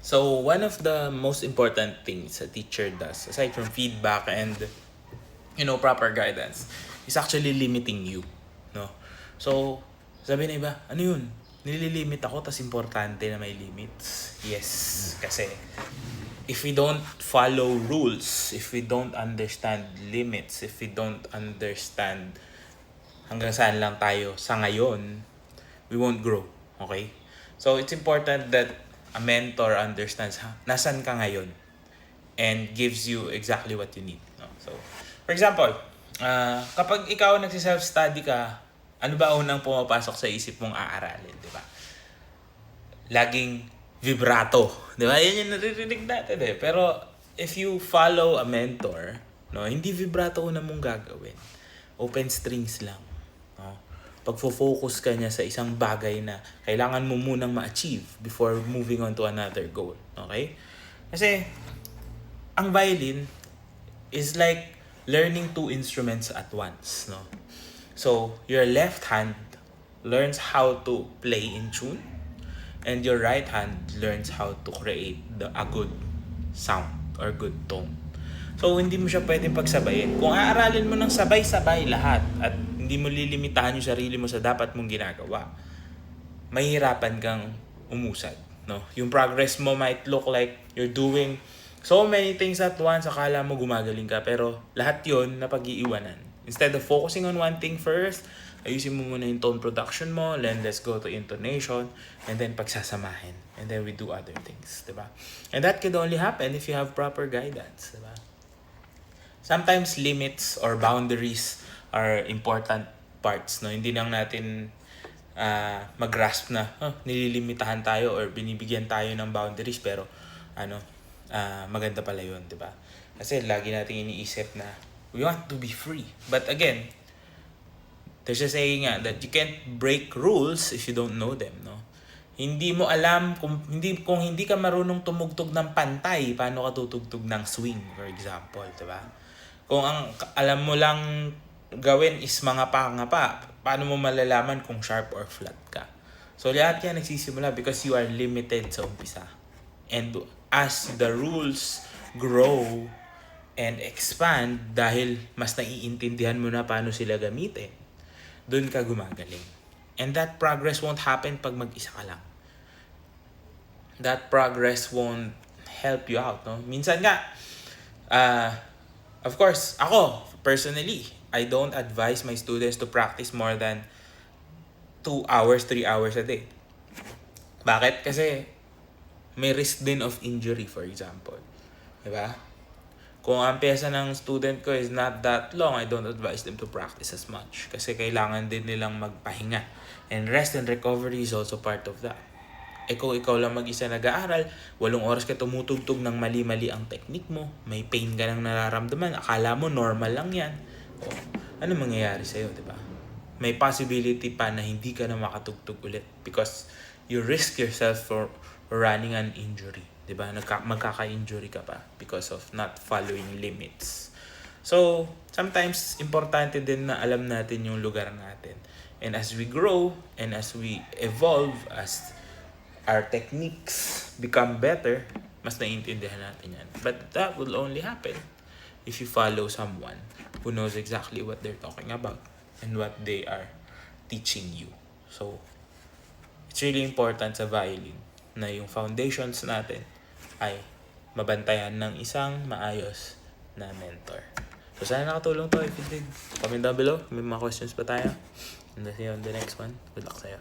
So one of the most important things a teacher does, aside from feedback and proper guidance, is actually limiting you, no? So sabi na iba, ano yun? Nililimit ako, tas importante na may limits. Yes, kasi if we don't follow rules, if we don't understand limits, if we don't understand hanggang saan lang tayo sa ngayon, we won't grow. Okay? So it's important that a mentor understands nasan ka ngayon and gives you exactly what you need. No? So, for example, kapag ikaw nagsi-self-study ka, ano ba unang pumapasok sa isip mong aaralin, di ba? Laging vibrato, di ba? Yan yung naririnig natin eh. Pero if you follow a mentor, no, hindi vibrato una mong gagawin. Open strings lang. No? Pagfo-focus ka niya sa isang bagay na kailangan mo munang ma-achieve before moving on to another goal. Okay? Kasi ang violin is like learning two instruments at once, no? So, your left hand learns how to play in tune, and your right hand learns how to create a good sound or good tone. So, hindi mo siya pwedeng pagsabayin. Kung aaralin mo ng sabay-sabay lahat at hindi mo lilimitahan yung sarili mo sa dapat mong ginagawa, mahihirapan kang umusad, no? Yung progress mo might look like you're doing so many things at once, akala mo gumagaling ka, pero lahat yon napag-iiwanan. Instead of focusing on one thing first, ayusin mo muna yung tone production mo, then let's go to intonation, and then pagsasamahin. And then we do other things, diba? And that could only happen if you have proper guidance, diba? Sometimes limits or boundaries are important parts, no? Hindi lang natin mag-grasp na nililimitahan tayo or binibigyan tayo ng boundaries, pero maganda pala yun, diba? Kasi lagi natin iniisip na we want to be free. But again, there's a saying that you can't break rules if you don't know them, no? Hindi mo alam kung hindi ka marunong tumugtog ng pantay, paano ka tutugtog ng swing, for example, 'di ba? Kung ang alam mo lang gawin is mga pangapa, paano mo malalaman kung sharp or flat ka? So lahat yan nagsisimula because you are limited sa umpisa. And as the rules grow and expand, dahil mas naiintindihan mo na paano sila gamitin, doon ka gumagaling. And that progress won't happen pag mag-isa ka lang. That progress won't help you out, no? Minsan nga, of course, ako, personally, I don't advise my students to practice more than 2 hours, 3 hours a day. Bakit? Kasi may risk din of injury, for example. Diba? Kung ang pyesa ng student ko is not that long, I don't advise them to practice as much. Kasi kailangan din nilang magpahinga. And rest and recovery is also part of that. Kung ikaw lang mag-isa nag-aaral, 8 oras ka tumutugtog ng mali-mali ang technique mo, may pain ka nang nararamdaman, akala mo normal lang yan. Ano mangyayari sa'yo, diba? May possibility pa na hindi ka na makatugtog ulit because you risk yourself for running an injury. Diba? Magkaka-injury ka pa because of not following limits. So, sometimes, importante din na alam natin yung lugar natin. And as we grow, and as we evolve, as our techniques become better, mas naiintindihan natin yan. But that will only happen if you follow someone who knows exactly what they're talking about and what they are teaching you. So, it's really important sa violin na yung foundations natin ay mabantayan ng isang maayos na mentor. So, sana nakatulong to. If you did, comment down below. May mga questions pa tayo. And see you on the next one. Good luck sa'yo.